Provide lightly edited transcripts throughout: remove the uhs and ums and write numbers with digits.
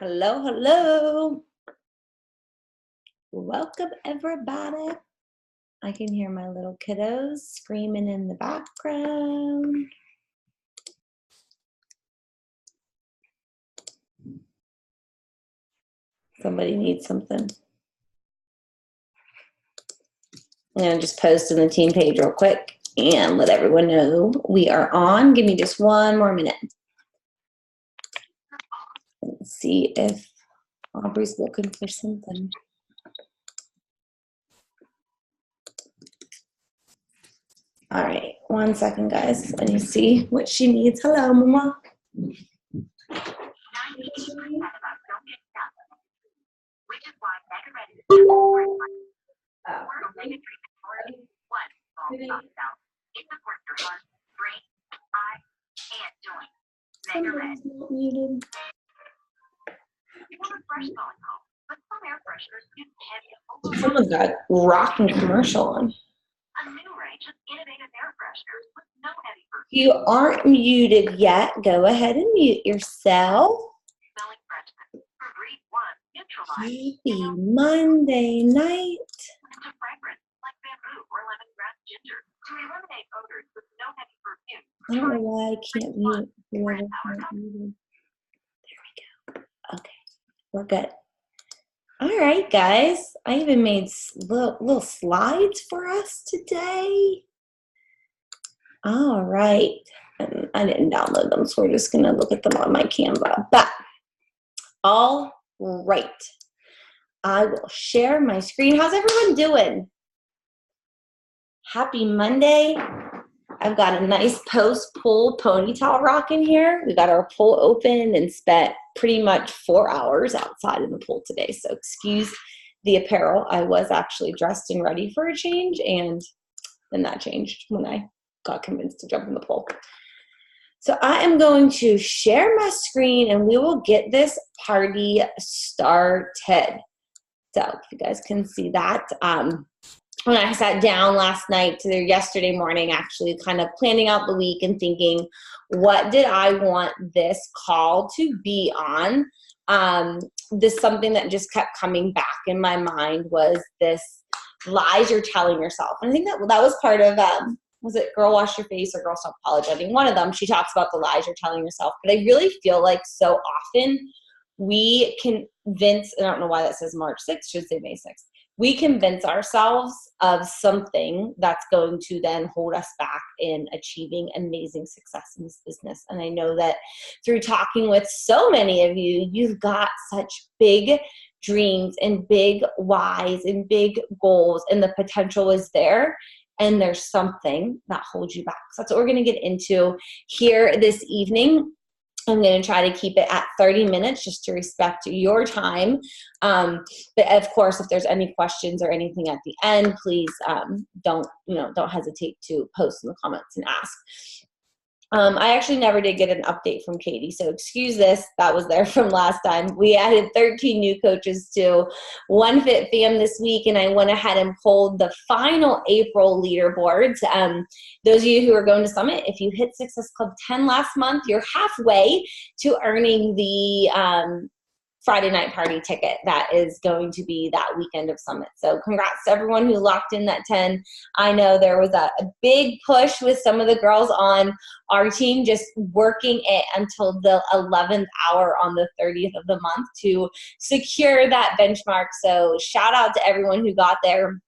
Hello, hello. Welcome, everybody. I can hear my little kiddos screaming in the background. Somebody needs something. I'm going to just post on the team page real quick and let everyone know we are on. Give me just one more minute. Let's see if Aubrey's looking for something. All right, 1 second, guys. Let me see what she needs. Hello, Mama. Someone's got a rocking commercial on. If you aren't muted yet, go ahead and mute yourself. Happy Monday night. I don't know why I can't mute whoever's not muted. There we go. Okay, we're good. All right, guys. I even made little slides for us today. All right. And I didn't download them, so we're just going to look at them on my Canva. But all right. I will share my screen. How's everyone doing? Happy Monday. I've got a nice post-pull ponytail rock in here. We got our pool open and spent pretty much 4 hours outside in the pool today. So excuse the apparel. I was actually dressed and ready for a change, and then that changed when I got convinced to jump in the pool. So I am going to share my screen and we will get this party started. So if you guys can see that. When I sat down yesterday morning, actually kind of planning out the week and thinking, what did I want this call to be on? Something that just kept coming back in my mind was this lies you're telling yourself. And I think that was part of, was it Girl Wash Your Face or Girl Stop Apologizing? One of them, she talks about the lies you're telling yourself. But I really feel like so often we convince, I don't know why that says March 6th, should say May 6th. We convince ourselves of something that's going to then hold us back in achieving amazing success in this business. And I know that through talking with so many of you, you've got such big dreams and big whys and big goals, and the potential is there. And there's something that holds you back. So that's what we're going to get into here this evening. I'm going to try to keep it at 30 minutes just to respect your time. But of course, if there's any questions or anything at the end, please don't hesitate to post in the comments and ask. I actually never did get an update from Katie, so excuse this. That was there from last time. We added 13 new coaches to OneFitFam this week, and I went ahead and pulled the final April leaderboards. Those of you who are going to Summit, if you hit Success Club 10 last month, you're halfway to earning the Friday night party ticket that is going to be that weekend of Summit. So congrats to everyone who locked in that 10. I know there was a big push with some of the girls on our team just working it until the 11th hour on the 30th of the month to secure that benchmark. So shout out to everyone who got there.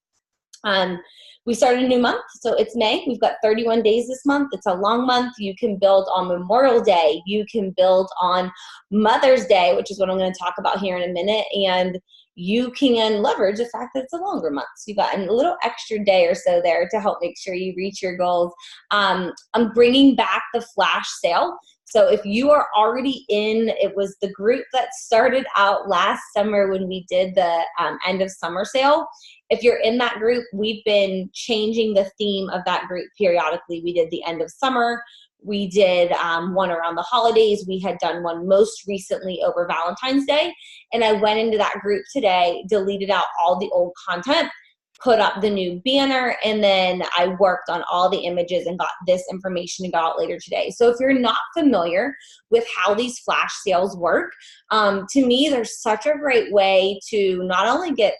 We started a new month, so it's May. We've got 31 days this month. It's a long month. You can build on Memorial Day. You can build on Mother's Day, which is what I'm going to talk about here in a minute. And you can leverage the fact that it's a longer month. So you got a little extra day or so there to help make sure you reach your goals. I'm bringing back the flash sale. So if you are already in, it was the group that started out last summer when we did the end of summer sale. If you're in that group, we've been changing the theme of that group periodically. We did the end of summer. We did one around the holidays. We had done one most recently over Valentine's Day. And I went into that group today, deleted out all the old content, put up the new banner, and then I worked on all the images and got this information to go out later today. So if you're not familiar with how these flash sales work, to me, there's such a great way to not only get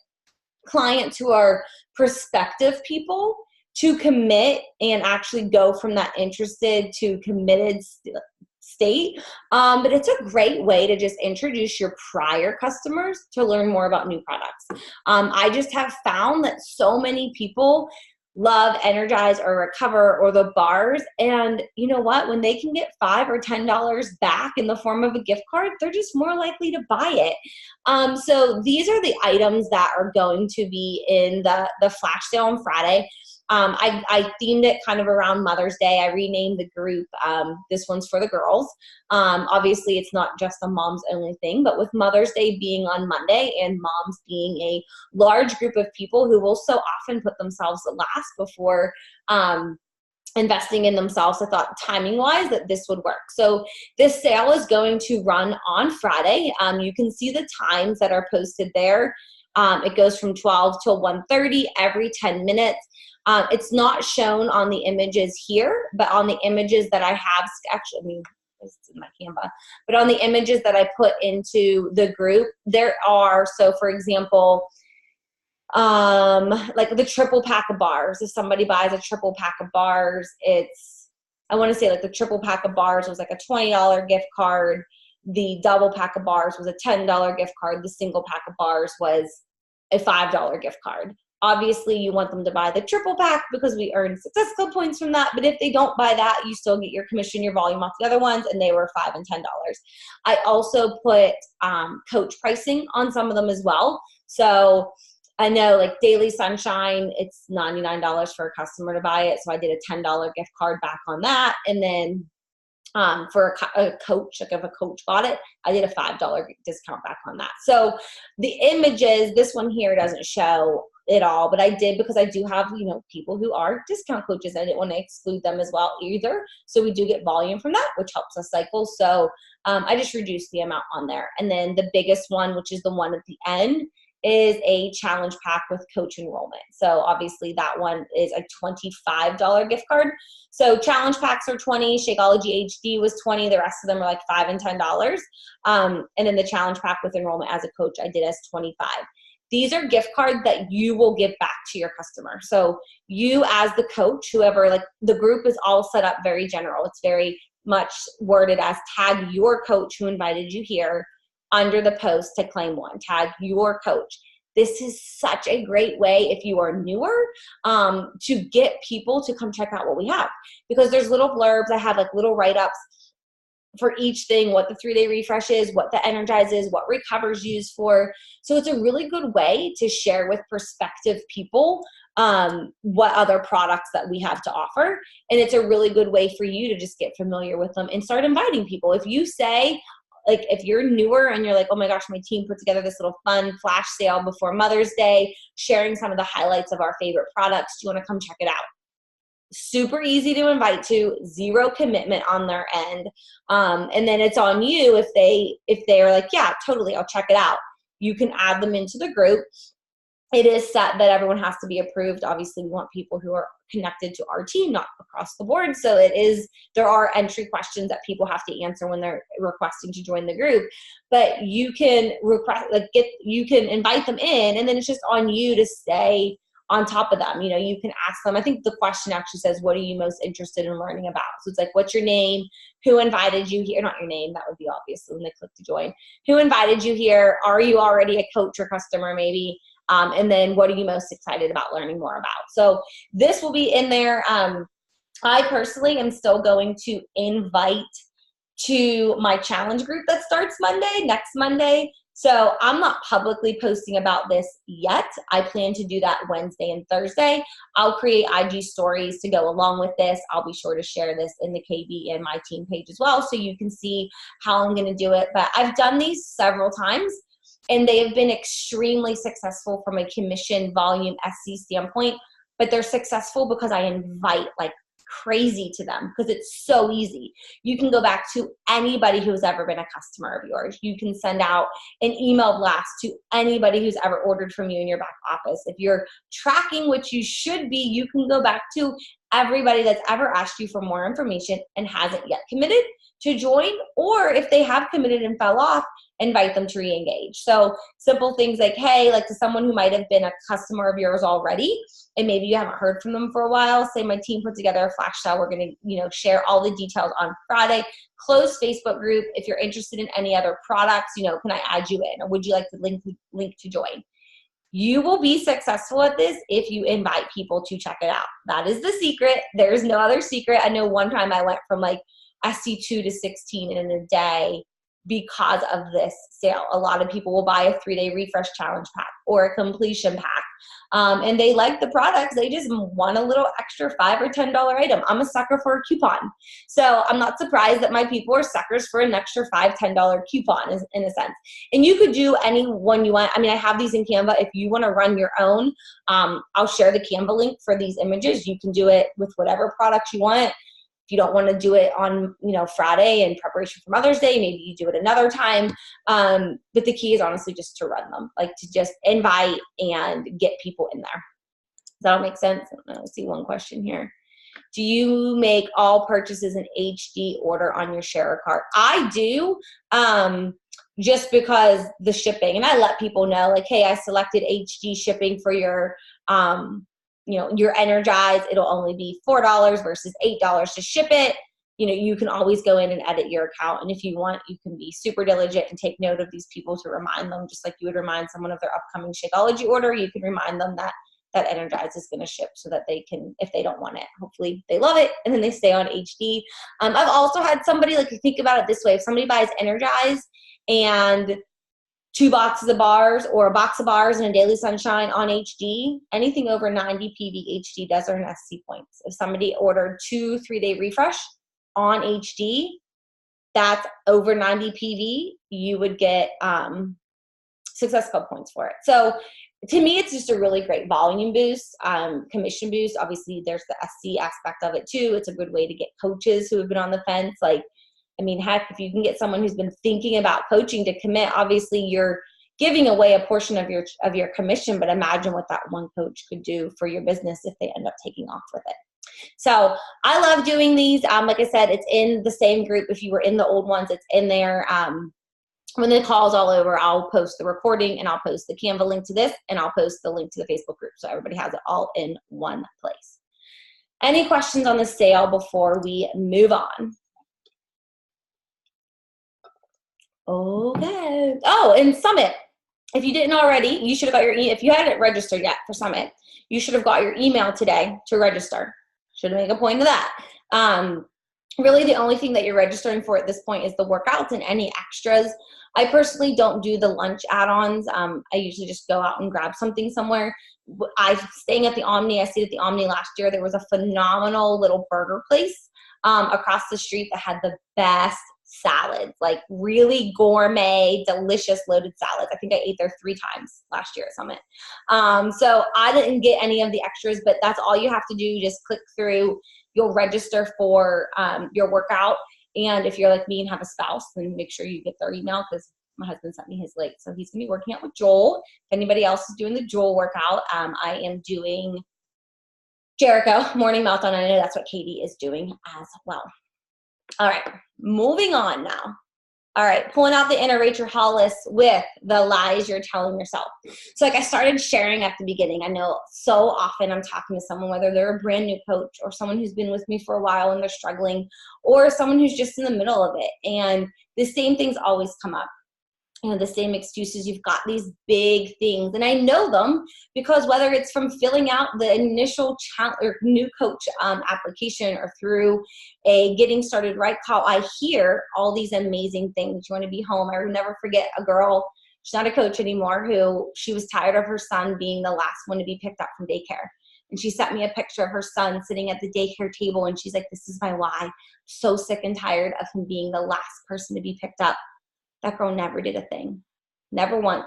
clients who are prospective people to commit and actually go from that interested to committed state, but it's a great way to just introduce your prior customers to learn more about new products. I just have found that so many people love Energize or Recover or the bars, and you know what, when they can get $5 or $10 back in the form of a gift card, they're just more likely to buy it. So these are the items that are going to be in the flash sale on Friday. I themed it kind of around Mother's Day. I renamed the group. This one's for the girls. Obviously, it's not just a moms only thing, but with Mother's Day being on Monday and moms being a large group of people who will so often put themselves last before investing in themselves, I thought timing wise that this would work. So this sale is going to run on Friday. You can see the times that are posted there. It goes from 12 till 1:30 every 10 minutes. It's not shown on the images here, but on the images that I have, actually, I mean, it's in my Canva, but on the images that I put into the group, there are, so for example, like the triple pack of bars. If somebody buys a triple pack of bars, it's, I want to say like the triple pack of bars was like a $20 gift card. The double pack of bars was a $10 gift card. The single pack of bars was a $5 gift card. Obviously, you want them to buy the triple pack because we earn success club points from that. But if they don't buy that, you still get your commission, your volume off the other ones, and they were $5 and $10. I also put coach pricing on some of them as well. So I know like Daily Sunshine, it's $99 for a customer to buy it. So I did a $10 gift card back on that. And then for a coach, like if a coach bought it, I did a $5 discount back on that. So the images, this one here doesn't show it all, but I did because I do have, you know, people who are discount coaches. I didn't want to exclude them as well either. So we do get volume from that, which helps us cycle. So I just reduced the amount on there. And then the biggest one, which is the one at the end, is a challenge pack with coach enrollment. So obviously that one is a $25 gift card. So challenge packs are $20, Shakeology HD was $20, the rest of them are like $5 and $10. And then the challenge pack with enrollment as a coach, I did as $25. These are gift cards that you will give back to your customer. So you as the coach, whoever, like the group is all set up very general. It's very much worded as tag your coach who invited you here under the post to claim one. Tag your coach. This is such a great way if you are newer to get people to come check out what we have, because there's little blurbs. I have like little write-ups for each thing, what the 3-day refresh is, what the Energize is, what Recover's used for. So it's a really good way to share with prospective people what other products that we have to offer. And it's a really good way for you to just get familiar with them and start inviting people. If you say, like if you're newer and you're like, oh my gosh, my team put together this little fun flash sale before Mother's Day, sharing some of the highlights of our favorite products, do you want to come check it out? Super easy to invite to, zero commitment on their end. And then it's on you if they are like, yeah, totally, I'll check it out. You can add them into the group. It is set that everyone has to be approved. Obviously, we want people who are connected to our team, not across the board. So there are entry questions that people have to answer when they're requesting to join the group. But you can you can invite them in, and then it's just on you to stay on top of them. You know, you can ask them. I think the question actually says, what are you most interested in learning about? So it's like, what's your name? Who invited you here? Not your name. That would be obvious when they click to join. Who invited you here? Are you already a coach or customer maybe? And then what are you most excited about learning more about? So this will be in there. I personally am still going to invite to my challenge group that starts next Monday. So I'm not publicly posting about this yet. I plan to do that Wednesday and Thursday. I'll create IG stories to go along with this. I'll be sure to share this in the KB and my team page as well, so you can see how I'm going to do it. But I've done these several times, and they have been extremely successful from a commission volume SC standpoint, but they're successful because I invite like crazy to them because it's so easy. You can go back to anybody who's ever been a customer of yours. You can send out an email blast to anybody who's ever ordered from you in your back office. If you're tracking, which you should be, you can go back to everybody that's ever asked you for more information and hasn't yet committed to join, or if they have committed and fell off, invite them to re-engage. So simple things like, hey, like to someone who might have been a customer of yours already, and maybe you haven't heard from them for a while, say my team put together a flash sale. We're going to, share all the details on Friday. Closed Facebook group. If you're interested in any other products, can I add you in, or would you like the link to join? You will be successful at this if you invite people to check it out. That is the secret. There's no other secret. I know one time I went from like SC2 to 16 in a day because of this sale. A lot of people will buy a 3-day refresh challenge pack or a completion pack. And they like the products. They just want a little extra $5 or $10 item. I'm a sucker for a coupon. So I'm not surprised that my people are suckers for an extra $5, $10 coupon in a sense. And you could do any one you want. I mean, I have these in Canva. If you want to run your own, I'll share the Canva link for these images. You can do it with whatever products you want. If you don't want to do it on, Friday in preparation for Mother's Day, maybe you do it another time. But the key is honestly just to run them, like to just invite and get people in there. Does that all make sense? I see one question here. Do you make all purchases in HD order on your Share cart? I do, just because the shipping, and I let people know like, hey, I selected HD shipping for your, you're energized. It'll only be $4 versus $8 to ship it. You can always go in and edit your account. And if you want, you can be super diligent and take note of these people to remind them, just like you would remind someone of their upcoming Shakeology order. You can remind them that Energize is going to ship so that they can, if they don't want it, hopefully they love it and then they stay on HD. I've also had somebody, like, you think about it this way. If somebody buys Energize and 2 boxes of bars or a box of bars and a Daily Sunshine on HD, anything over 90 PV HD does earn SC points. If somebody ordered 2 3-day refresh on HD, that's over 90 PV, you would get Success Club points for it. So to me, it's just a really great volume boost, commission boost. Obviously, there's the SC aspect of it too. It's a good way to get coaches who have been on the fence. Like, I mean, heck, if you can get someone who's been thinking about coaching to commit, obviously you're giving away a portion of your commission, but imagine what that one coach could do for your business if they end up taking off with it. So I love doing these. Like I said, it's in the same group. If you were in the old ones, it's in there. When the call's all over, I'll post the recording and I'll post the Canva link to this, and I'll post the link to the Facebook group so everybody has it all in one place. Any questions on the sale before we move on? Okay. Oh, and Summit. If you didn't already, you should have got your if you hadn't registered yet for Summit, you should have got your email today to register. Should make a point of that. Really, the only thing that you're registering for at this point is the workouts and any extras. I personally don't do the lunch add-ons. I usually just go out and grab something somewhere. I'm staying at the Omni. I stayed at the Omni last year. There was a phenomenal little burger place across the street that had the best salads, like really gourmet, delicious loaded salads. I think I ate there 3 times last year at Summit. So I didn't get any of the extras, but that's all you have to do. Just click through. You'll register for your workout. And if you're like me and have a spouse, then make sure you get their email, because my husband sent me his link. So he's going to be working out with Joel. If anybody else is doing the Joel workout, I am doing Jericho Morning Marathon. I know that's what Katie is doing as well. All right, moving on now. All right, pulling out the inner Rachel Hollis with the lies you're telling yourself. So like I started sharing at the beginning, I know so often I'm talking to someone, whether they're a brand new coach or someone who's been with me for a while and they're struggling, or someone who's just in the middle of it. And the same things always come up. The same excuses. You've got these big things, and I know them because whether it's from filling out the initial or new coach application or through a getting started right call, I hear all these amazing things. You want to be home. I will never forget a girl, she's not a coach anymore, who she was tired of her son being the last one to be picked up from daycare. And she sent me a picture of her son sitting at the daycare table, and she's like, this is my why. I'm so sick and tired of him being the last person to be picked up. That girl never did a thing. Never once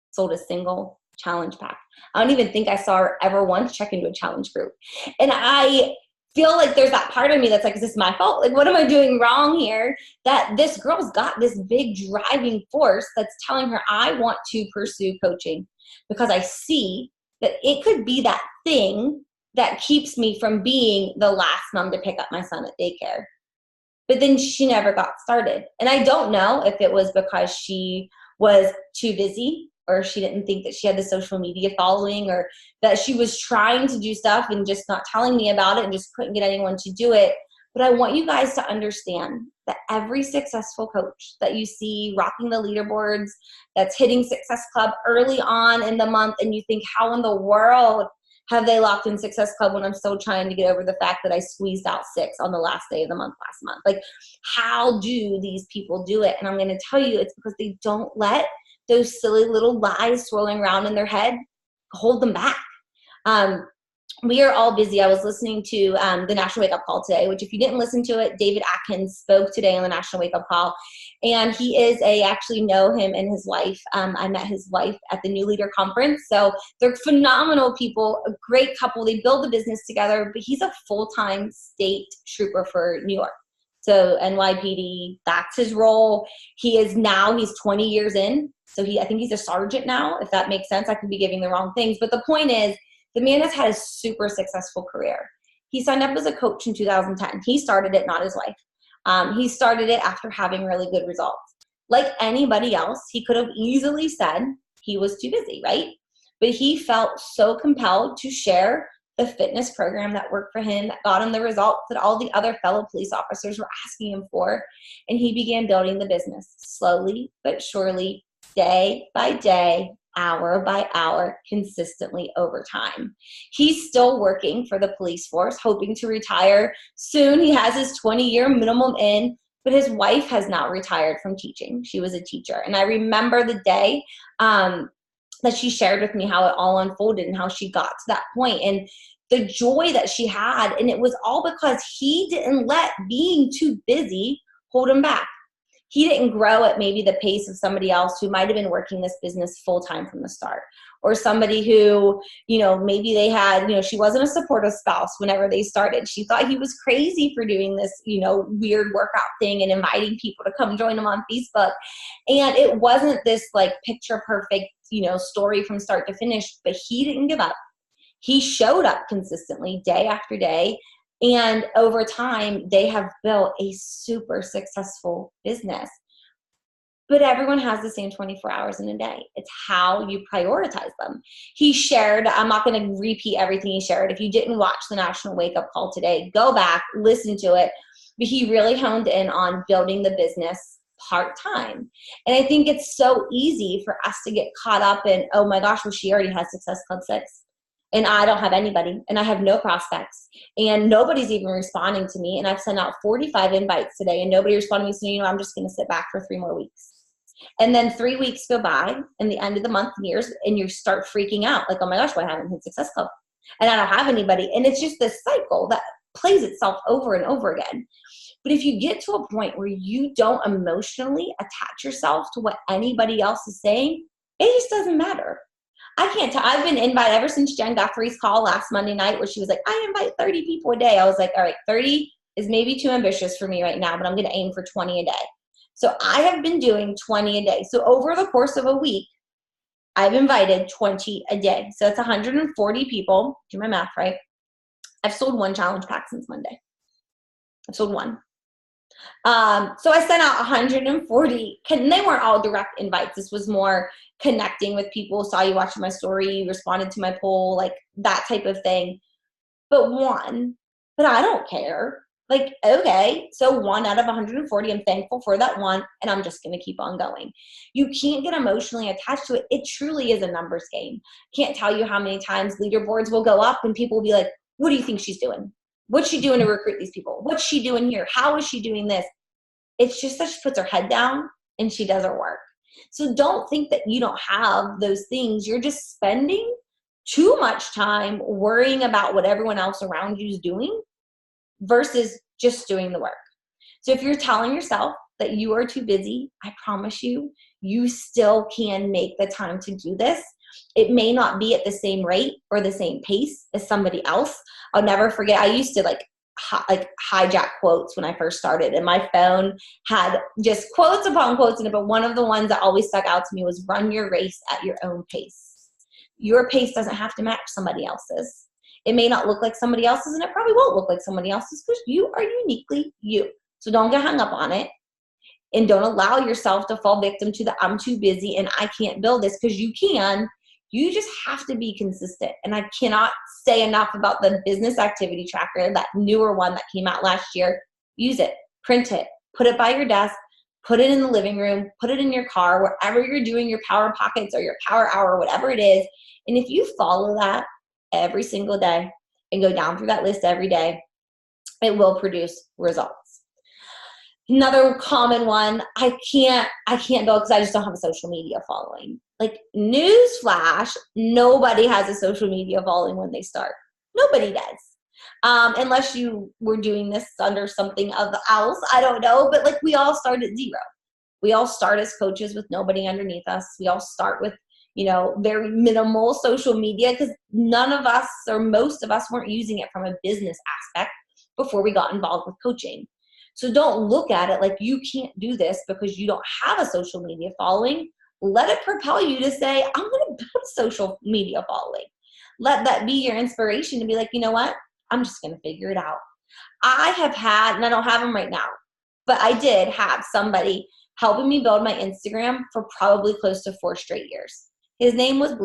sold a single challenge pack. I don't even think I saw her ever once check into a challenge group. And I feel like there's that part of me that's like, is this my fault? Like, what am I doing wrong here? That this girl's got this big driving force that's telling her, I want to pursue coaching because I see that it could be that thing that keeps me from being the last mom to pick up my son at daycare. But then she never got started. And I don't know if it was because she was too busy, or she didn't think that she had the social media following, or that she was trying to do stuff and just not telling me about it and just couldn't get anyone to do it. But I want you guys to understand that every successful coach that you see rocking the leaderboards, that's hitting Success Club early on in the month, and you think, how in the world have they locked in Success Club when I'm still trying to get over the fact that I squeezed out 6 on the last day of the month last month? Like, how do these people do it? And I'm going to tell you, it's because they don't let those silly little lies swirling around in their head hold them back. We are all busy. I was listening to the National Wake Up Call today, which if you didn't listen to it, David Atkins spoke today on the National Wake Up Call. And he is I actually know him and his wife. I met his wife at the New Leader Conference. So they're phenomenal people, a great couple. They build a business together, but he's a full-time state trooper for New York. So NYPD, that's his role. He's 20 years in. So I think he's a sergeant now, if that makes sense. I could be giving the wrong things. But the point is, the man has had a super successful career. He signed up as a coach in 2010. He started it, not his wife. He started it after having really good results. Like anybody else, he could have easily said he was too busy, right? But he felt so compelled to share the fitness program that worked for him, that got him the results that all the other fellow police officers were asking him for. And he began building the business slowly but surely, day by day, hour by hour, consistently over time. He's still working for the police force, hoping to retire soon. He has his 20-year minimum in, but his wife has now retired from teaching. She was a teacher. And I remember the day that she shared with me how it all unfolded and how she got to that point and the joy that she had. And it was all because he didn't let being too busy hold him back. He didn't grow at maybe the pace of somebody else who might have been working this business full-time from the start, or somebody who, maybe they had, she wasn't a supportive spouse whenever they started. She thought he was crazy for doing this, weird workout thing and inviting people to come join him on Facebook. And it wasn't this like picture perfect, story from start to finish, but he didn't give up. He showed up consistently day after day. And over time, they have built a super successful business. But everyone has the same 24 hours in a day. It's how you prioritize them. He shared, I'm not going to repeat everything he shared. If you didn't watch the National Wake Up Call today, go back, listen to it. But he really honed in on building the business part-time. And I think it's so easy for us to get caught up in, oh my gosh, well, she already has Success Club 6. And I don't have anybody, and I have no prospects, and nobody's even responding to me. And I've sent out 45 invites today, and nobody responded to me. So, I'm just going to sit back for 3 more weeks. And then 3 weeks go by, and the end of the month nears, and you start freaking out. Like, oh my gosh, why haven't I hit Success Club? And I don't have anybody. And it's just this cycle that plays itself over and over again. But if you get to a point where you don't emotionally attach yourself to what anybody else is saying, it just doesn't matter. I can't tell. I've been invited ever since Jen Guthrie's call last Monday night where she was like, I invite 30 people a day. I was like, all right, 30 is maybe too ambitious for me right now, but I'm going to aim for 20 a day. So I have been doing 20 a day. So over the course of a week, I've invited 20 a day. So it's 140 people. Do my math right. I've sold 1 challenge pack since Monday. I've sold 1. So I sent out 140, and they weren't all direct invites. This was more connecting with people, saw you watching my story, responded to my poll, like that type of thing. But I don't care. Like, okay, so 1 out of 140, I'm thankful for that 1, and I'm just going to keep on going. You can't get emotionally attached to it. It truly is a numbers game. Can't tell you how many times leaderboards will go up and people will be like, what do you think she's doing? What's she doing to recruit these people? What's she doing here? How is she doing this? It's just that she puts her head down and she does her work. So don't think that you don't have those things. You're just spending too much time worrying about what everyone else around you is doing versus just doing the work. So if you're telling yourself that you are too busy, I promise you, you still can make the time to do this. It may not be at the same rate or the same pace as somebody else. I'll never forget, I used to like hijack quotes when I first started, and my phone had just quotes upon quotes in it. But one of the ones that always stuck out to me was, run your race at your own pace. Your pace doesn't have to match somebody else's. It may not look like somebody else's, and it probably won't look like somebody else's, because you are uniquely you. So don't get hung up on it, and don't allow yourself to fall victim to the I'm too busy and I can't build this, because you can. You just have to be consistent. And I cannot say enough about the business activity tracker, that newer one that came out last year. Use it, print it, put it by your desk, put it in the living room, put it in your car, wherever you're doing your power pockets or your power hour, whatever it is. And if you follow that every single day and go down through that list every day, it will produce results. Another common one, I can't build because I just don't have a social media following. Like, newsflash, nobody has a social media following when they start. Nobody does. Unless you were doing this under something else, I don't know. But like, we all start at zero. We all start as coaches with nobody underneath us. We all start with, very minimal social media, because none of us, or most of us, weren't using it from a business aspect before we got involved with coaching. So don't look at it like you can't do this because you don't have a social media following. Let it propel you to say, I'm going to build a social media following. Let that be your inspiration to be like, you know what? I'm just going to figure it out. I have had, and I don't have them right now, but I did have somebody helping me build my Instagram for probably close to 4 straight years. His name was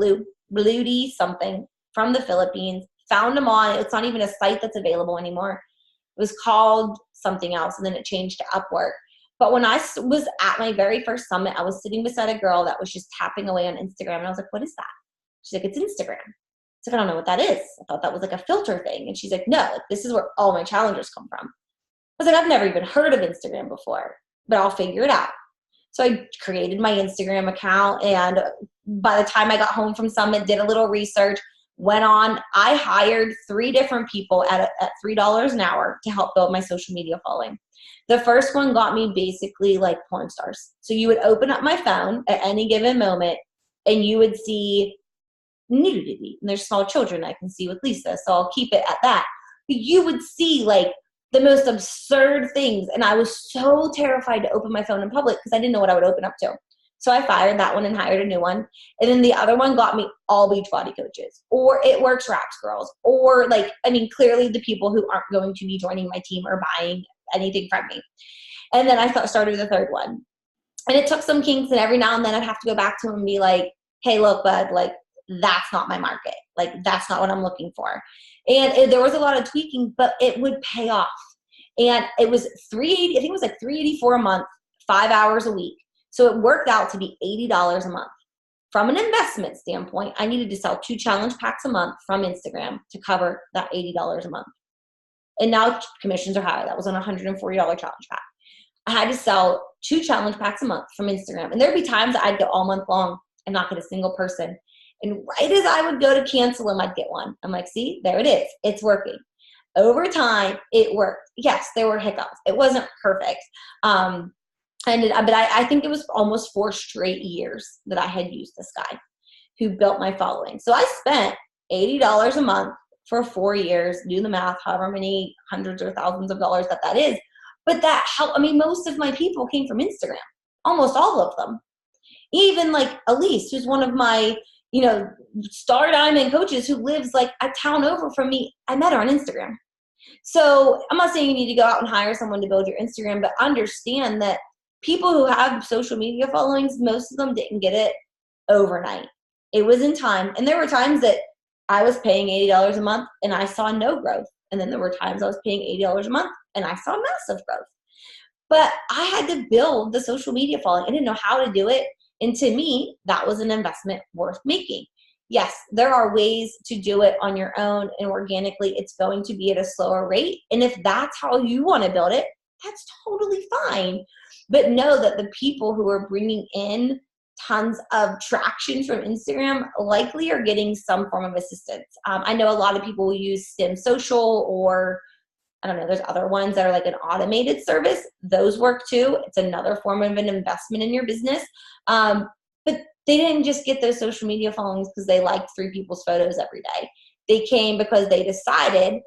Bluedy something, from the Philippines. Found him on, it's not even a site that's available anymore. It was called something else, and then it changed to Upwork. But when I was at my very first summit, I was sitting beside a girl that was just tapping away on Instagram. And I was like, what is that? She's like, it's Instagram. I was like, I don't know what that is. I thought that was like a filter thing. And she's like, no, like, this is where all my challengers come from. I was like, I've never even heard of Instagram before, but I'll figure it out. So I created my Instagram account. And by the time I got home from Summit, did a little research, went on. I hired 3 different people at $3 an hour to help build my social media following. The first one got me basically like porn stars. So you would open up my phone at any given moment and you would see nudity. And there's small children I can see with Lisa, so I'll keep it at that. But you would see like the most absurd things. And I was so terrified to open my phone in public because I didn't know what I would open up to. So I fired that one and hired a new one. And then the other one got me all Beachbody coaches, or It Works Wraps girls, or clearly the people who aren't going to be joining my team or buying anything from me. And then I started the third one. And it took some kinks, and every now and then I'd have to go back to him and be like, hey, look, bud, like, that's not my market. Like, that's not what I'm looking for. And there was a lot of tweaking, but it would pay off. And it was $380, I think it was like $384 a month, 5 hours a week. So it worked out to be $80 a month. From an investment standpoint, I needed to sell 2 challenge packs a month from Instagram to cover that $80 a month. And now commissions are higher. That was on a $140 challenge pack. I had to sell 2 challenge packs a month from Instagram. And there'd be times that I'd go all month long and not get a single person. And right as I would go to cancel them, I'd get one. I'm like, see, there it is. It's working. Over time, it worked. Yes, there were hiccups. It wasn't perfect. But I think it was almost 4 straight years that I had used this guy who built my following. So I spent $80 a month for 4 years. Do the math, however many hundreds or thousands of dollars that is. But that helped. Most of my people came from Instagram, almost all of them. Even like Elise, who's one of my, star diamond coaches who lives like a town over from me. I met her on Instagram. So I'm not saying you need to go out and hire someone to build your Instagram, but understand that people who have social media followings, most of them didn't get it overnight. It was in time. And there were times that I was paying $80 a month and I saw no growth. And then there were times I was paying $80 a month and I saw massive growth. But I had to build the social media following. I didn't know how to do it. And to me, that was an investment worth making. Yes, there are ways to do it on your own and organically. It's going to be at a slower rate. And if that's how you want to build it, that's totally fine. But know that the people who are bringing in tons of traction from Instagram likely are getting some form of assistance. I know a lot of people will use Stem Social, or I don't know, there's other ones that are like an automated service. Those work too. It's another form of an investment in your business. But they didn't just get those social media followings because they liked 3 people's photos every day. They came because they decided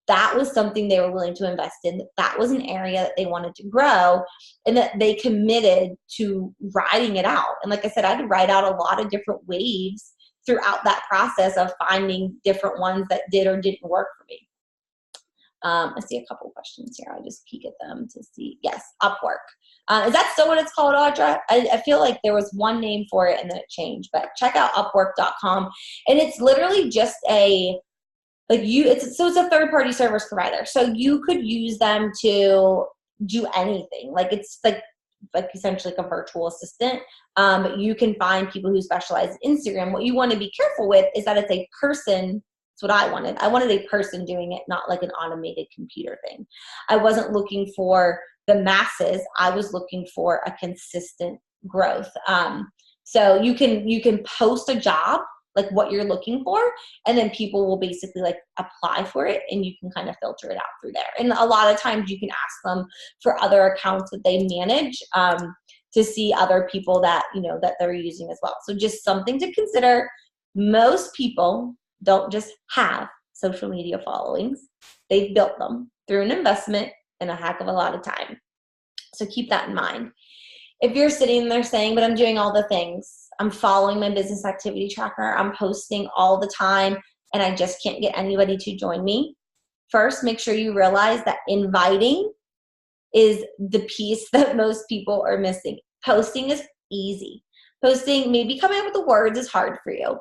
that was something they were willing to invest in, that was an area that they wanted to grow, and that they committed to riding it out. And like I said, I had to ride out a lot of different waves throughout that process of finding different ones that did or didn't work for me. I see a couple of questions here. I'll just peek at them to see. Yes, Upwork. Is that still what it's called, Audra? I feel like there was one name for it and then it changed, but check out Upwork.com. And it's literally just it's a third-party service provider. So you could use them to do anything. Like it's like essentially like a virtual assistant. You can find people who specialize in Instagram. What you want to be careful with is that it's a person. That's what I wanted. I wanted a person doing it, not like an automated computer thing. I wasn't looking for the masses. I was looking for a consistent growth. So you can post a job, like what you're looking for, and then people will basically like apply for it, and you can kind of filter it out through there. And a lot of times you can ask them for other accounts that they manage to see other people that, that they're using as well. So just something to consider. Most people don't just have social media followings. They've built them through an investment and a heck of a lot of time. So keep that in mind. If you're sitting there saying, but I'm doing all the things, I'm following my business activity tracker, I'm posting all the time, and I just can't get anybody to join me. First, make sure you realize that inviting is the piece that most people are missing. Posting is easy. Posting, maybe coming up with the words is hard for you.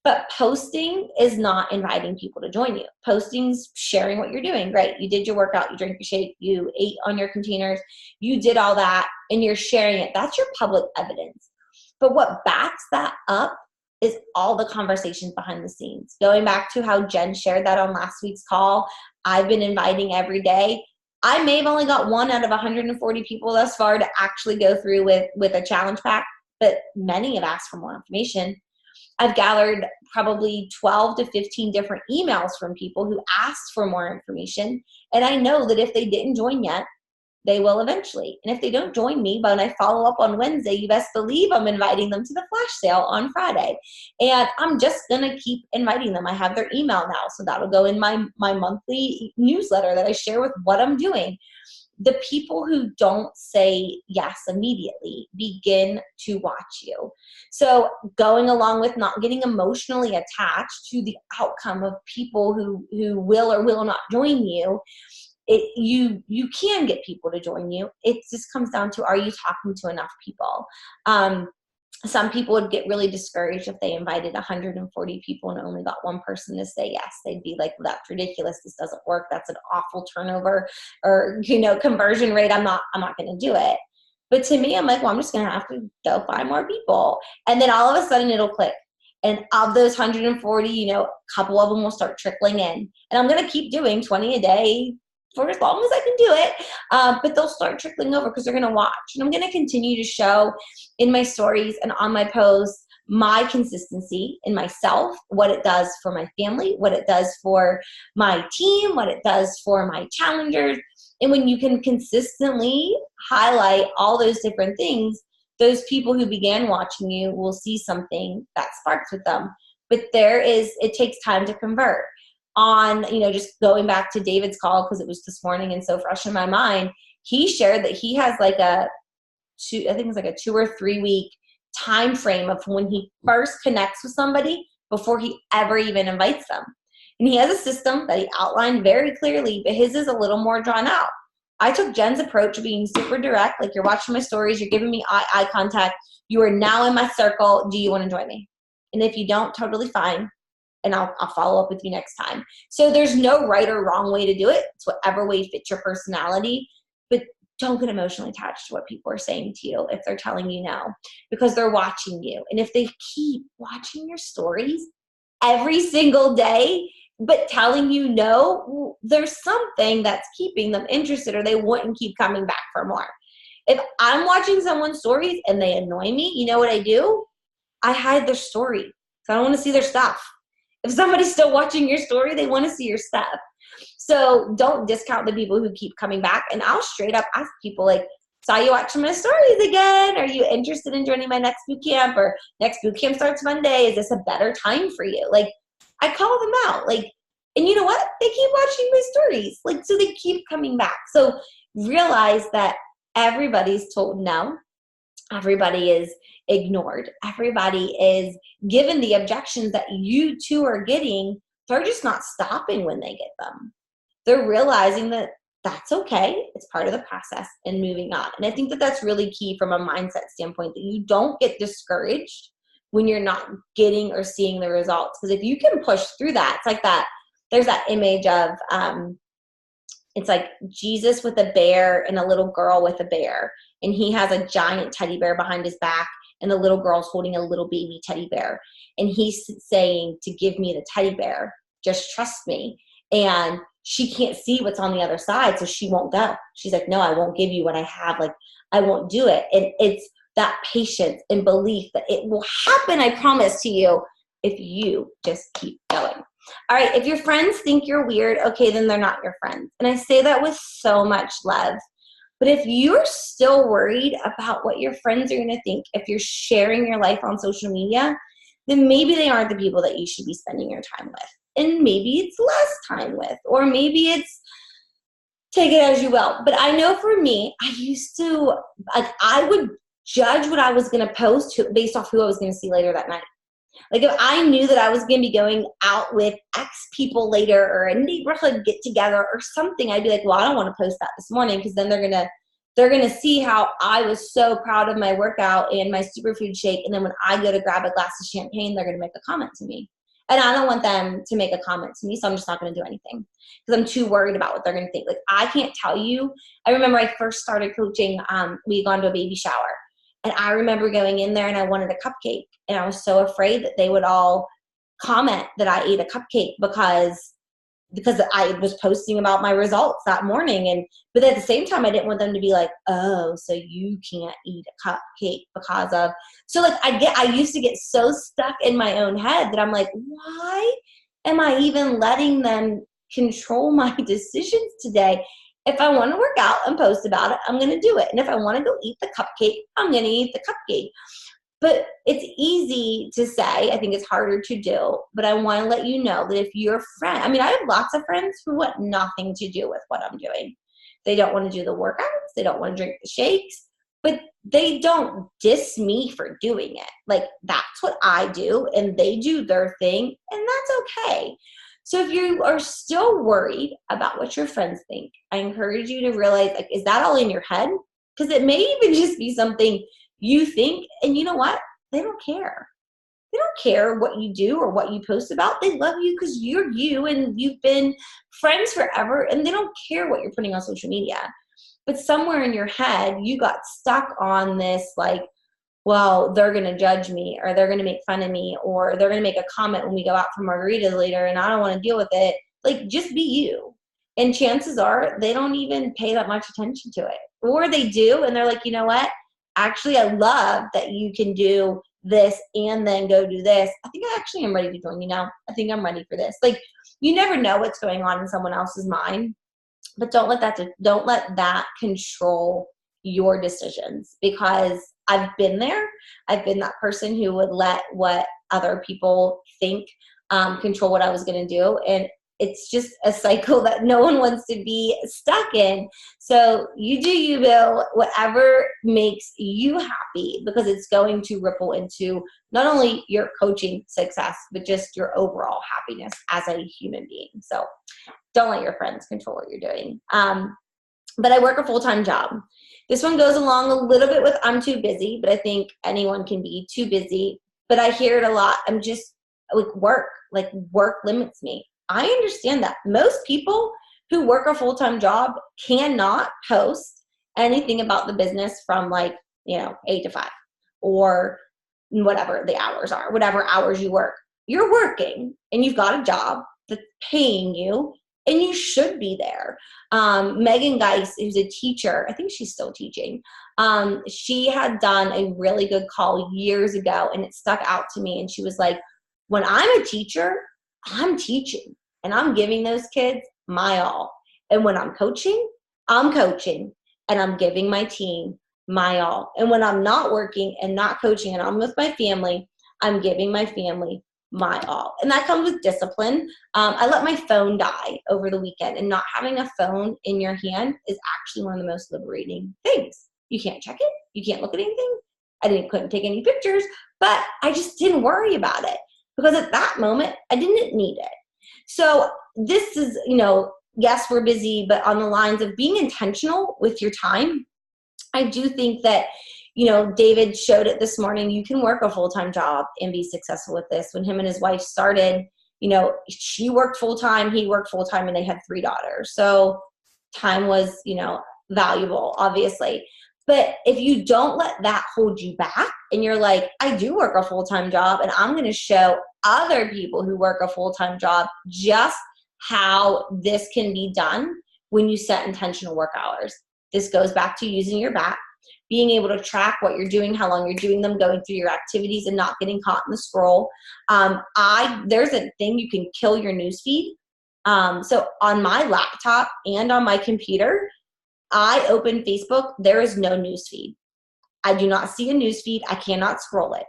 But posting is not inviting people to join you. Posting's sharing what you're doing. Right? You did your workout, you drank your shake, you ate on your containers, you did all that, and you're sharing it. That's your public evidence. But what backs that up is all the conversations behind the scenes. Going back to how Jen shared that on last week's call, I've been inviting every day. I may have only got 1 out of 140 people thus far to actually go through with a challenge pack, but many have asked for more information. I've gathered probably 12 to 15 different emails from people who asked for more information. And I know that if they didn't join yet, they will eventually. And if they don't join me, but when I follow up on Wednesday, you best believe I'm inviting them to the flash sale on Friday. And I'm just going to keep inviting them. I have their email now, so that'll go in my monthly newsletter that I share with what I'm doing. The people who don't say yes immediately begin to watch you. So going along with not getting emotionally attached to the outcome of people who will or will not join you, you can get people to join you. It just comes down to, are you talking to enough people? Some people would get really discouraged if they invited 140 people and only got one person to say yes. They'd be like, well, that's ridiculous. This doesn't work. That's an awful turnover or, conversion rate. I'm not going to do it. But to me, I'm like, well, I'm just going to have to go find more people. And then all of a sudden it'll click. And of those 140, a couple of them will start trickling in. And I'm going to keep doing 20 a day for as long as I can do it, but they'll start trickling over because they're going to watch. And I'm going to continue to show in my stories and on my posts my consistency in myself, what it does for my family, what it does for my team, what it does for my challengers. And when you can consistently highlight all those different things, those people who began watching you will see something that sparks with them. But it takes time to convert. On, just going back to David's call, because it was this morning and so fresh in my mind, he shared that he has like a 2 or 3 week time frame of when he first connects with somebody before he ever even invites them. And he has a system that he outlined very clearly, but his is a little more drawn out. I took Jen's approach of being super direct, like, you're watching my stories, you're giving me eye contact, you are now in my circle, do you want to join me? And if you don't, totally fine. And I'll follow up with you next time. So there's no right or wrong way to do it. It's whatever way fits your personality. But don't get emotionally attached to what people are saying to you if they're telling you no, because they're watching you. And if they keep watching your stories every single day, but telling you no, there's something that's keeping them interested, or they wouldn't keep coming back for more. If I'm watching someone's stories and they annoy me, you know what I do? I hide their story. So I don't want to see their stuff. If somebody's still watching your story, they want to see your stuff. So don't discount the people who keep coming back. And I'll straight up ask people, like, saw you watching my stories again. Are you interested in joining my next boot camp? Or next boot camp starts Monday. Is this a better time for you? Like, I call them out. Like, And you know what? They keep watching my stories. Like, so they keep coming back. So realize that everybody's told no. Everybody is ignored. Everybody is given the objections that you too are getting. They're just not stopping when they get them. They're realizing that that's okay. It's part of the process and moving on. And I think that that's really key from a mindset standpoint, that you don't get discouraged when you're not getting or seeing the results. Because if you can push through that, it's like that. There's that image of, it's like Jesus with a bear and a little girl with a bear. And he has a giant teddy bear behind his back, and the little girl's holding a little baby teddy bear. And he's saying to give me the teddy bear, just trust me. And she can't see what's on the other side, so she won't go. She's like, no, I won't give you what I have. Like, I won't do it. And it's that patience and belief that it will happen, I promise to you, if you just keep going. All right, if your friends think you're weird, okay, then they're not your friends. And I say that with so much love. But if you're still worried about what your friends are going to think if you're sharing your life on social media, then maybe they aren't the people that you should be spending your time with. And maybe it's less time with, or maybe it's take it as you will. But I know for me, I used to, like, I would judge what I was going to post based off who I was going to see later that night. Like, if I knew that I was going to be going out with X people later, or a neighborhood get together or something, I'd be like, well, I don't want to post that this morning, because then they're going to see how I was so proud of my workout and my superfood shake. And then when I go to grab a glass of champagne, they're going to make a comment to me. And I don't want them to make a comment to me, so I'm just not going to do anything, because I'm too worried about what they're going to think. Like, I can't tell you. I remember I first started coaching. We had gone to a baby shower. And I remember going in there and I wanted a cupcake. And I was so afraid that they would all comment that I ate a cupcake because I was posting about my results that morning. But at the same time, I didn't want them to be like, oh, so you can't eat a cupcake because of. So like I used to get so stuck in my own head that I'm like, why am I even letting them control my decisions today? If I want to work out and post about it, I'm going to do it. And if I want to go eat the cupcake, I'm going to eat the cupcake. But it's easy to say. I think it's harder to do. But I want to let you know that if your friend, I mean, I have lots of friends who want nothing to do with what I'm doing. They don't want to do the workouts. They don't want to drink the shakes. But they don't diss me for doing it. Like, that's what I do, and they do their thing, and that's okay. So if you are still worried about what your friends think, I encourage you to realize, like, is that all in your head? Because it may even just be something you think, and you know what? They don't care. They don't care what you do or what you post about. They love you because you're you, and you've been friends forever, and they don't care what you're putting on social media. But somewhere in your head, you got stuck on this, like, well, they're going to judge me, or they're going to make fun of me, or they're going to make a comment when we go out for margaritas later, and I don't want to deal with it. Like, just be you. And chances are they don't even pay that much attention to it. Or they do, and they're like, you know what? Actually, I love that you can do this and then go do this. I think I actually am ready to join you now. I think I'm ready for this. Like, you never know what's going on in someone else's mind, but don't let that control your decisions, because I've been there. I've been that person who would let what other people think control what I was going to do. And it's just a cycle that no one wants to be stuck in. So you do you, Bill, whatever makes you happy, because it's going to ripple into not only your coaching success, but just your overall happiness as a human being. So don't let your friends control what you're doing. But I work a full-time job. This one goes along a little bit with I'm too busy, but I think anyone can be too busy. But I hear it a lot. I'm just work limits me. I understand that. Most people who work a full-time job cannot post anything about the business from 8 to 5 or whatever the hours are, whatever hours you work. You're working and you've got a job that's paying you, and you should be there. Megan Geis, who's a teacher, I think she's still teaching. She had done a really good call years ago, and it stuck out to me. And she was like, when I'm a teacher, I'm teaching, and I'm giving those kids my all. And when I'm coaching, and I'm giving my team my all. And when I'm not working and not coaching and I'm with my family, I'm giving my family my all. And that comes with discipline. I let my phone die over the weekend, and not having a phone in your hand is actually one of the most liberating things. You can't check it. You can't look at anything. Couldn't take any pictures, but I just didn't worry about it because at that moment I didn't need it. So this is, yes, we're busy, but on the lines of being intentional with your time, I do think that, David showed it this morning. You can work a full-time job and be successful with this. When him and his wife started, she worked full-time, he worked full-time, and they had 3 daughters. So time was, valuable, obviously. But if you don't let that hold you back and you're like, I do work a full-time job and I'm going to show other people who work a full-time job just how this can be done when you set intentional work hours. This goes back to using your back, being able to track what you're doing, how long you're doing them, going through your activities and not getting caught in the scroll. There's a thing you can kill your newsfeed. So on my laptop and on my computer, I open Facebook, there is no newsfeed. I do not see a newsfeed. I cannot scroll it.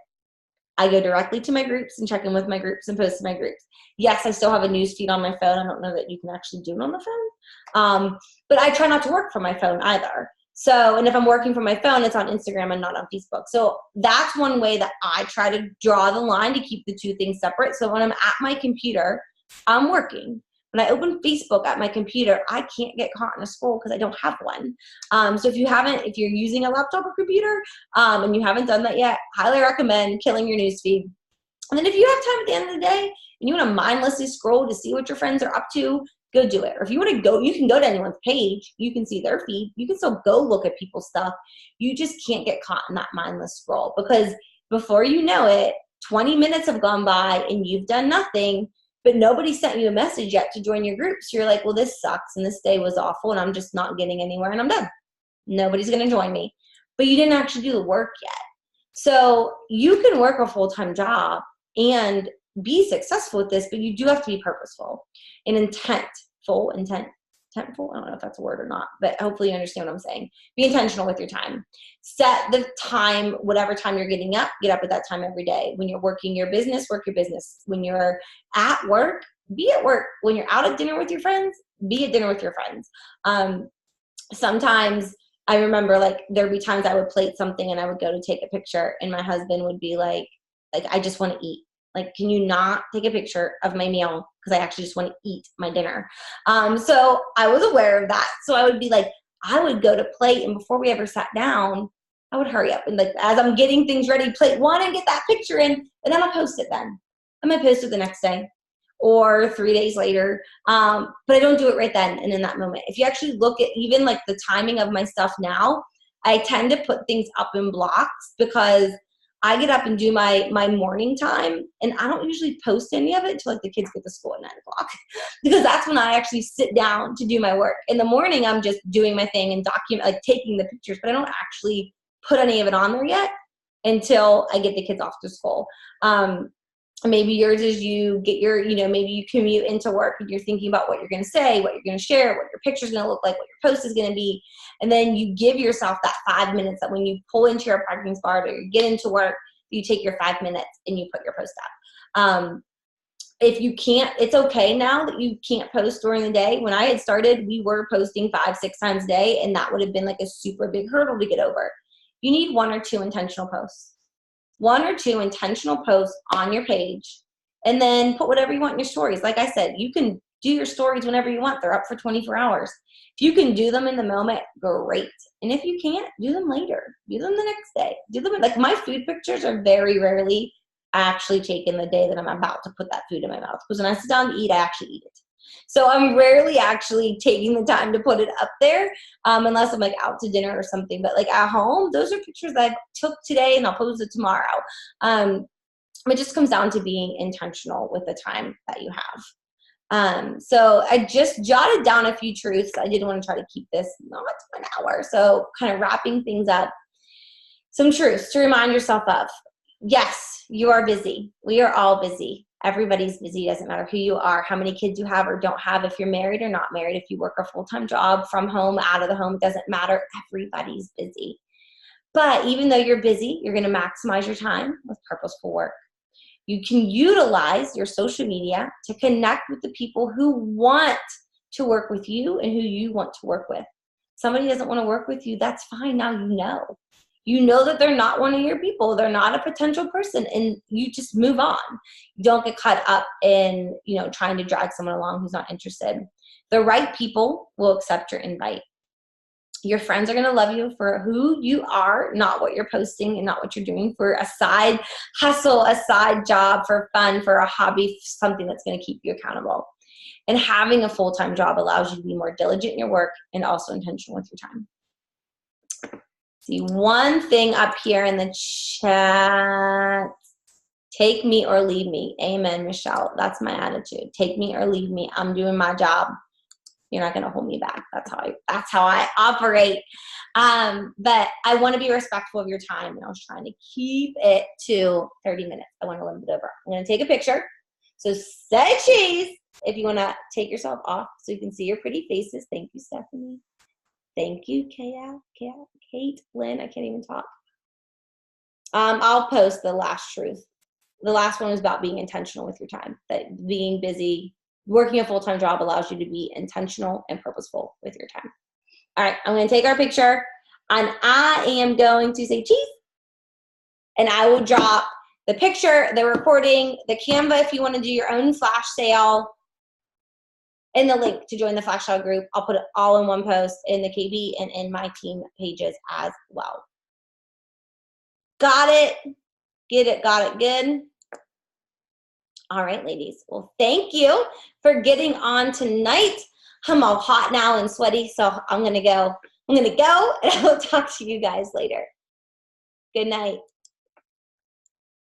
I go directly to my groups and check in with my groups and post to my groups. Yes, I still have a newsfeed on my phone. I don't know that you can actually do it on the phone. But I try not to work from my phone either. So, and if I'm working from my phone, it's on Instagram and not on Facebook. So that's one way that I try to draw the line to keep the two things separate. So when I'm at my computer, I'm working. When I open Facebook at my computer, I can't get caught in a scroll because I don't have one. So if you're using a laptop or computer and you haven't done that yet, highly recommend killing your newsfeed. And then if you have time at the end of the day and you want to mindlessly scroll to see what your friends are up to, go do it. Or if you want to go, you can go to anyone's page. You can see their feed. You can still go look at people's stuff. You just can't get caught in that mindless scroll because before you know it, 20 minutes have gone by and you've done nothing, but nobody sent you a message yet to join your group. So you're like, well, this sucks and this day was awful and I'm just not getting anywhere and I'm done. Nobody's going to join me. But you didn't actually do the work yet. So you can work a full-time job and be successful with this, but you do have to be purposeful and intentful. I don't know if that's a word or not, but hopefully you understand what I'm saying. Be intentional with your time. Set the time, whatever time you're getting up, get up at that time every day. When you're working your business, work your business. When you're at work, be at work. When you're out at dinner with your friends, be at dinner with your friends. Sometimes I remember there'd be times I would plate something and I would go to take a picture and my husband would be like, I just want to eat. Can you not take a picture of my meal? Because I actually just want to eat my dinner. So I was aware of that. So I would be I would go to plate, and before we ever sat down, I would hurry up. And as I'm getting things ready, plate one and get that picture in, and then I'll post it then. I might post it the next day or 3 days later. But I don't do it right then and in that moment. If you actually look at even the timing of my stuff now, I tend to put things up in blocks because I get up and do my morning time, and I don't usually post any of it until the kids get to school at 9 o'clock because that's when I actually sit down to do my work. In the morning, I'm just doing my thing and taking the pictures, but I don't actually put any of it on there yet until I get the kids off to school. Maybe yours is you get maybe you commute into work and you're thinking about what you're going to say, what you're going to share, what your picture's going to look like, what your post is going to be. And then you give yourself that 5 minutes that when you pull into your parking spot or you get into work, you take your 5 minutes and you put your post up. If you can't, it's okay now that you can't post during the day. When I had started, we were posting 5-6 times a day, and that would have been a super big hurdle to get over. You need 1 or 2 intentional posts. 1 or 2 intentional posts on your page, and then put whatever you want in your stories. Like I said, you can do your stories whenever you want. They're up for 24 hours. If you can do them in the moment, great. And if you can't, do them later. Do them the next day. Do them my food pictures are very rarely actually taken the day that I'm about to put that food in my mouth. Because when I sit down to eat, I actually eat it. So I'm rarely actually taking the time to put it up there unless I'm out to dinner or something. But at home, those are pictures that I took today and I'll post it tomorrow. It just comes down to being intentional with the time that you have. So I just jotted down a few truths. I didn't want to try to keep this not an hour. So kind of wrapping things up, some truths to remind yourself of. Yes, you are busy. We are all busy. Everybody's busy. It doesn't matter who you are, how many kids you have or don't have, if you're married or not married, if you work a full-time job from home, out of the home, it doesn't matter. Everybody's busy. But even though you're busy, you're going to maximize your time with purposeful work. You can utilize your social media to connect with the people who want to work with you and who you want to work with. Somebody doesn't want to work with you, that's fine. Now you know. You know that they're not one of your people. They're not a potential person, and you just move on. You don't get caught up in, trying to drag someone along who's not interested. The right people will accept your invite. Your friends are going to love you for who you are, not what you're posting and not what you're doing for a side hustle, a side job, for fun, for a hobby, something that's going to keep you accountable. And having a full-time job allows you to be more diligent in your work and also intentional with your time. See one thing up here in the chat. Take me or leave me. Amen, Michelle. That's my attitude. Take me or leave me. I'm doing my job. You're not going to hold me back. That's how I operate. But I want to be respectful of your time, and I was trying to keep it to 30 minutes. I want to limit it over. I'm going to take a picture. So say cheese if you want to take yourself off so you can see your pretty faces. Thank you, Stephanie. Thank you, Kate, Lynn. I can't even talk. I'll post the last truth. The last one was about being intentional with your time. That being busy, working a full-time job allows you to be intentional and purposeful with your time. All right, I'm going to take our picture, and I am going to say cheese, and I will drop the picture, the recording, the Canva if you want to do your own flash sale, and the link to join the flash sale group. I'll put it all in one post in the KB and in my team pages as well. Got it? Get it? Got it? Good? All right, ladies. Well, thank you for getting on tonight. I'm all hot now and sweaty, so I'm going to go. And I will talk to you guys later. Good night.